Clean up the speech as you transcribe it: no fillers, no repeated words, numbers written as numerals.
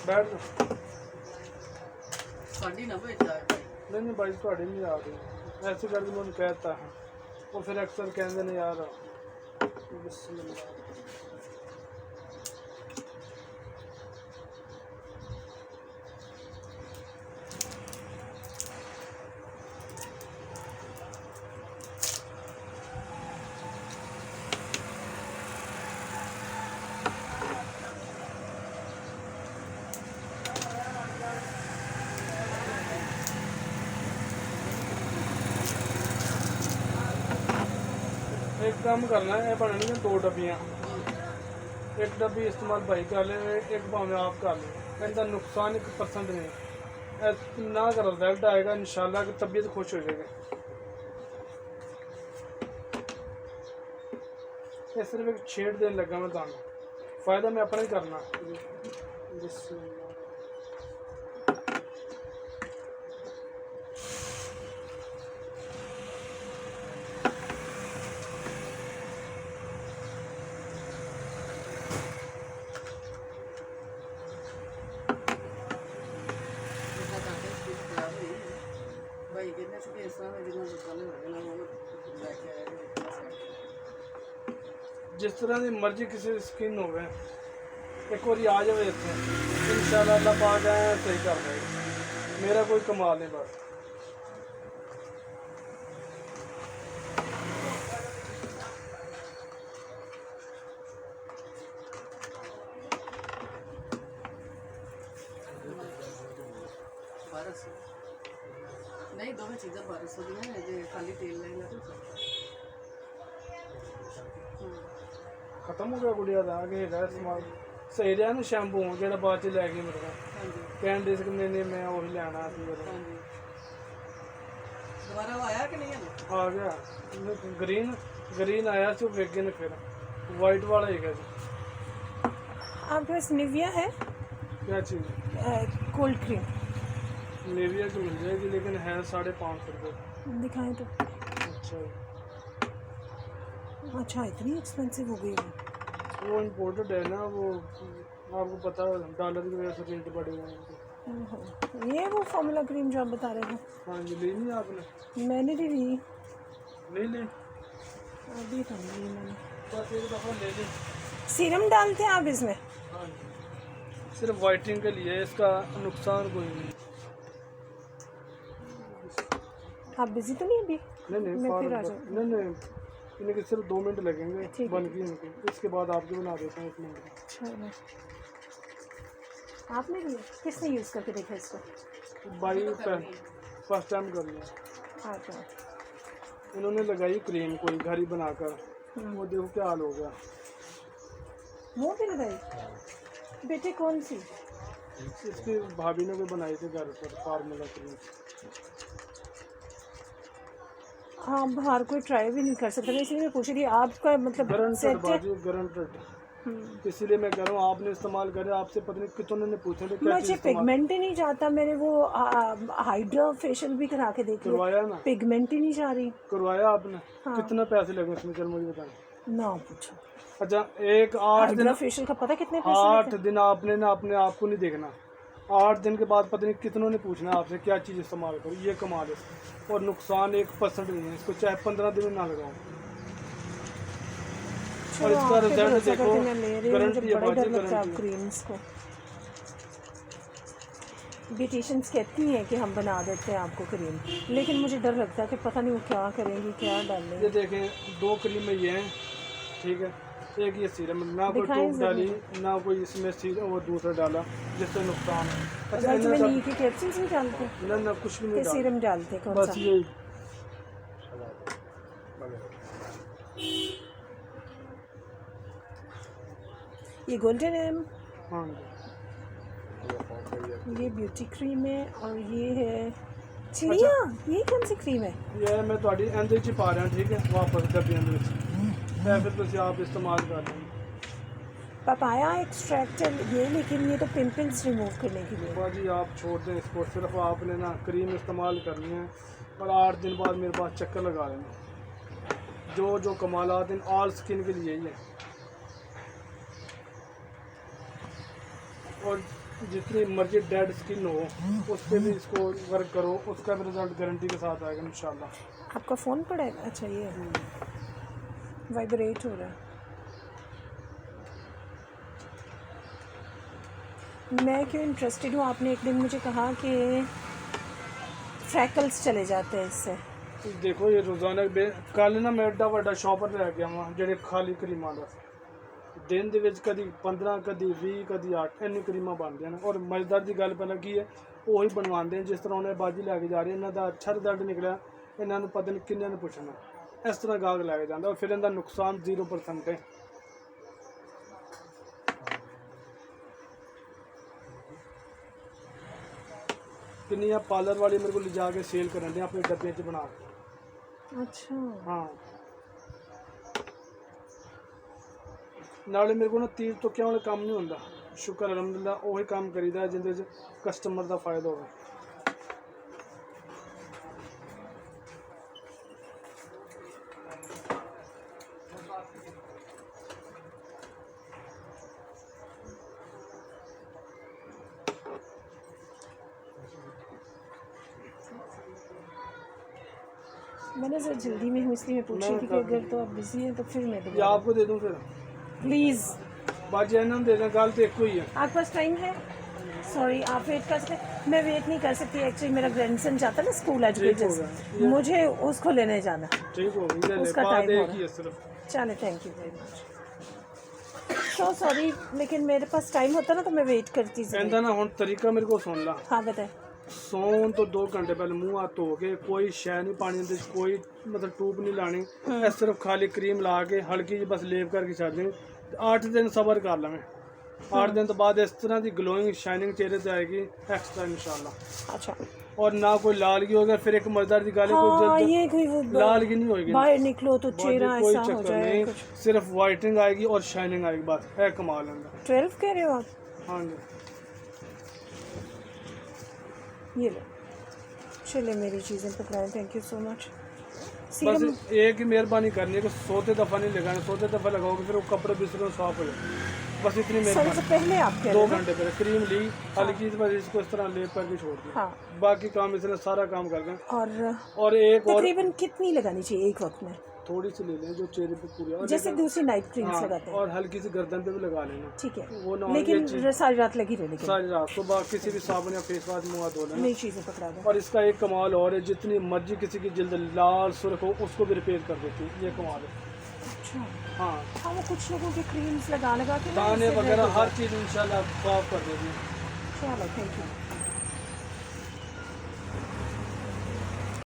बैठ जाओ। साड़ी ना भेज जाए। नहीं भाई थोड़ी नहीं आ रही ऐसे करके मैं कहता है वो फिर अक्सर कहते नहीं यार बिस्मिल्लाह। एक काम करना है बननी 2 डब्बियाँ, एक डब्बी इस्तेमाल भाई कर ले, एक भावें आप कर ले, इनका नुकसान 1% नहीं ना का रिजल्ट आएगा इंशाल्लाह की तबीयत खुश हो जाएगी। ये सिर्फ एक छेड़ देने लगा मैं तुम फायदा मैं अपना ही करना। भाई कहने से इस तरह जितना दुकान है ना वो लेके आए जिस तरह की मर्जी किसी स्किन हो एक बार आ जाए इतने इंशाल्लाह अल्लाह पाक है सही कर देगा। मेरा कोई कमाल नहीं बस। नहीं दोनों चीज़ें 1200 दी हैं जो खाली तेल लेंगे तो खत्म हो गया गुड़िया का आगे है समान सही रहा ना शैम्पू जो बाद च लै गई मेरे को कहन डिस्क नहीं मैं वही लेना दोबारा आया कि नहीं आ गया ग्रीन ग्रीन आया तो वेगे ने फिर वाइट वाला ही गया जी। आपके पास निविया है क्या चीज़ कोल्ड क्रीम निविया की मिल जाएगी लेकिन है 550 रुपये। दिखाएं तो। अच्छा अच्छा इतनी एक्सपेंसिव हो गई है वो इम्पोर्टेड है ना वो आपको पता है डॉलर की वजह से रेट बढ़े हुए हैं। ये वो फॉर्मूला क्रीम जो आप बता रहे थे। हाँ जी ली नहीं आपने? मैंने भी ली नहीं ली अभी तो नहीं ली मैंने। बस एक दफ़ा ले ली। सीरम डालते हैं आप इसमें? हाँ जी सिर्फ वाइटिंग के लिए इसका नुकसान कोई नहीं। आप बिजी तो नहीं अभी? नहीं मैं फिर आ जाऊँ। नहीं इनके सिर्फ 2 मिनट लगेंगे बन की इनकी इसके बाद आपके बना देते हैं 1 मिनट। चलो आपने लिया किसने यूज़ करके देखा इसको? भाई फर्स्ट टाइम कर लिया। अच्छा इन्होंने लगाई क्रीम कोई घर ही बनाकर वो देखो क्या हाल हो गया। मुँह पे लगाई बेटे कौन सी? इसकी भाभी ने कोई बनाई थी घर पर फार्मूला क्रीम। हाँ बाहर कोई ट्राई भी नहीं कर सकता इसलिए मैं पूछ रही आपका मतलब सेट है? गारंटेड इसीलिए मैं कह रहा हूँ आपने इस्तेमाल करे आपसे पता नहीं कितनों ने पूछा था क्या मुझे पिगमेंट ही नहीं जाता। मैंने वो हाइड्रा फेशियल भी करा के देख करवाया ना पिगमेंट ही नहीं जा रही। करवाया आपने? हाँ। कितना पैसे लगे उसमें चल मुझे बताएं ना पूछो। अच्छा एक 8 दिन फेशियल का पता कितने पैसे 8 दिन आपने ना अपने आप को नहीं देखना 8 दिन के बाद पता नहीं कितनों ने पूछना आपसे क्या चीज़ इस्तेमाल करो ये कमाल है और नुकसान 1% नहीं है इसको चाहे 15 दिन में ना लगाओ और इसका रिजल्ट देखो गारंटी है बाजी गारंटी। ब्यूटिशियंस कहती हैं कि हम बना देते हैं आपको क्रीम लेकिन मुझे डर लगता है कि पता नहीं वो क्या करेंगी क्या डालेंगे। ये देखें 2 क्रीमें ये हैं ठीक है एक ये सीरम ना कोई टूब डाली ना कोई इसमें सीरम और दूसरा डाला जिससे नुकसान है। अच्छा इसमें नीम की कैप्सूल्स भी डालते हैं? ना कुछ भी नहीं डाला सीरम डालते हैं बस यही। ये गोल्डन है। हाँ ये ब्यूटी क्रीम है और ये है चिड़िया। ये कौन सी क्रीम है? ये मैं थोड़ी अंदर च पा रहा ठीक है वापस डब्बी अंदर फिर तुम आप इस्तेमाल कर लें। पपाया एक्सट्रैक्टर ये लेकिन ये तो पिंपल्स रिमूव करने के लिए। बाजी आप छोड़ दें इसको सिर्फ आपने ना क्रीम इस्तेमाल करनी है और 8 दिन बाद मेरे पास चक्कर लगा लेना जो जो कमालात इन ऑल स्किन के लिए ही है। और जितनी मर्जी डेड स्किन हो उस पर भी इसको वर्क करो, उसका भी रिजल्ट गारंटी के साथ आएगा इंशाल्लाह। आपका फ़ोन पड़ा है? अच्छा, ये वाइब्रेट हो रहा है। मैं क्यों इंटरेस्टेड हूँ, आपने एक दिन मुझे कहा कि फ्रैकल्स चले जाते हैं इससे। देखो ये रोजाना कल ना मैं एडा ਵੱਡਾ शॉपर रह गया वहाँ ਜਿਹੜੇ ਖਾਲੀ ਕਰੀਮਾਂ ਦਾ ਦਿਨ ਦੇ ਵਿੱਚ ਕਦੀ 15 ਕਦੀ 20 ਕਦੀ 8 ਇੰਨੀ ਕਰੀਮਾਂ ਬਣਦੀਆਂ ਨੇ। ਔਰ ਮਜ਼ੇਦਾਰ ਦੀ ਗੱਲ ਪਹਿਲਾਂ ਕੀ ਹੈ, ਉਹੀ ਬਣਵਾਉਂਦੇ ਜਿਸ ਤਰ੍ਹਾਂ ਉਹਨੇ ਬਾਜੀ ਲੈ ਕੇ ਜਾ ਰਹੇ, ਇਹਨਾਂ ਦਾ ਅੱਛਾ ਰਿਜ਼ਲਟ ਨਿਕਲਿਆ, ਇਹਨਾਂ ਨੂੰ ਪਤਾ ਨਹੀਂ ਕਿੰਨਿਆਂ ਨੇ ਪੁੱਛਣਾ, ਇਸ ਤਰ੍ਹਾਂ ਗਾਹਕ ਲੈ ਕੇ ਜਾਂਦਾ ਔਰ ਫਿਰ ਇਹਦਾ ਨੁਕਸਾਨ 0% ਹੈ। ਕਿੰਨੀਆਂ ਪਾਰਲਰ ਵਾਲੇ ਮੇਰੇ ਕੋਲ ਲਿਜਾ ਕੇ ਸੇਲ ਕਰਨ ਦੇ ਆਪਣੇ ਡੱਬੇ 'ਚ ਬਣਾ ਕੇ। अच्छा, ਹਾਂ ਨਾਲੇ ਮੇਰੇ ਕੋਲ ਨਾ ਤੀਰ ਤੋਂ ਕਿਉਂ ਵਾਲਾ ਕੰਮ ਨਹੀਂ ਹੁੰਦਾ, ਸ਼ੁਕਰ ਅਲਹਮਦੁਲਿਲਾ ਉਹੀ ਕੰਮ ਕਰੀਦਾ ਜਿਹਦੇ 'ਚ ਕਸਟਮਰ ਦਾ ਫਾਇਦਾ ਹੋਵੇ। मैंने सर जल्दी में हूँ इसलिए मैं पूछ रही थी कि अगर तो आप बिजी हैं तो फिर मैं या दोबारा। आपको दे दूं फिर प्लीज़, बाजी इन्होंने दे दें, गल तो एक ही है। आपके पास टाइम है? सॉरी, आप वेट कर सकते? मैं वेट नहीं कर सकती एक्चुअली, मेरा ग्रैंडसन जाता है ना स्कूल ठीक हो एजुकेटर, गया। मुझे उसको लेने जाना। ठीक हो गई, ले ले, उसका बात टाइम हो एक ही रहा है सिर्फ। चले, thank you very much. So sorry, लेकिन मेरे पास टाइम होता ना तो मैं वेट करती थी। कहता ना हुण तरीका मेरे को सुन ला। हाँ बताए। ਸੌਣ ਤੋਂ 2 ਘੰਟੇ ਪਹਿਲੇ ਮੂੰਹ ਹੱਥ ਧੋ ਕੇ ਕੋਈ ਸ਼ੈ ਨਹੀਂ ਪਾਣੀ ਦੇ, ਕੋਈ ਮਤਲਬ ਟੂਬ ਨਹੀਂ ਲਾਣੀ, ਇਹ ਸਿਰਫ ਖਾਲੀ ਕਰੀਮ ਲਾ ਕੇ ਹਲਕੀ ਜਿਹੀ ਬਸ ਲੇਪ ਕਰਕੇ ਛੱਡ ਦੇਣੀ। 8 ਦਿਨ ਸਬਰ ਕਰ ਲਵੇਂ, 8 ਦਿਨ ਤੋਂ ਬਾਅਦ ਇਸ ਤਰ੍ਹਾਂ ਦੀ ਗਲੋਇੰਗ ਸ਼ਾਈਨਿੰਗ ਚਿਹਰੇ ਤੇ ਆਏਗੀ ਐਕਸਟਰਾ इंशाल्लाह। अच्छा, और ना कोई लालगी होगा। फिर एक मजेदार की गाली हाँ, ये कोई वो लालगी नहीं होगी, बाहर निकलो तो चेहरा कोई ऐसा हो चक्कर जाए नहीं, कुछ। सिर्फ वाइटनिंग आएगी और शाइनिंग आएगी, बस है कमाल अंदर। 12 कह रहे हो आप? हाँ जी, ये लो, चले मेरी चीज़ें पकड़ाएं, थैंक यू सो मच। बस एक ही मेहरबानी करनी है कि 100 दफ़ा नहीं लगाना, 100 दफ़ा लगाओगे फिर वो कपड़े बिस्तरों साफ हो जाए, बस इतनी सबसे मेहरबानी। पहले आप कह 2 रहे हो घंटे पहले क्रीम ली हल्की सी, बस इसको इस तरह लेप करके छोड़ दी, हाँ, बाकी काम इसने सारा काम कर दें। और एक और तकरीबन कितनी लगानी चाहिए एक वक्त में? थोड़ी सी ले लें जो चेहरे पे पूरी, और जैसे दूसरी नाइट क्रीम्स हाँ, लगाते हैं, और हल्की सी गर्दन पे भी लगा लेना, ठीक है, वो ना लेकिन ये चीज़ सारी रात लगी रहे, लेकिन सारी रात सुबह किसी भी साबुन या फेस वाश मुँह धो लेना। नई चीज़ें पकड़ा दो। और इसका एक कमाल और है, जितनी मर्जी किसी की जल्द लाल सुर्ख हो उसको भी रिपेयर कर देती है, ये कमाल है। अच्छा, हाँ, हाँ, वो कुछ लोगों की क्रीम्स लगा के ना दाने इससे वगैरह रेड हो हर चीज़ इंशाल्लाह साफ कर देती है। जाए। चलो, थैंक यू।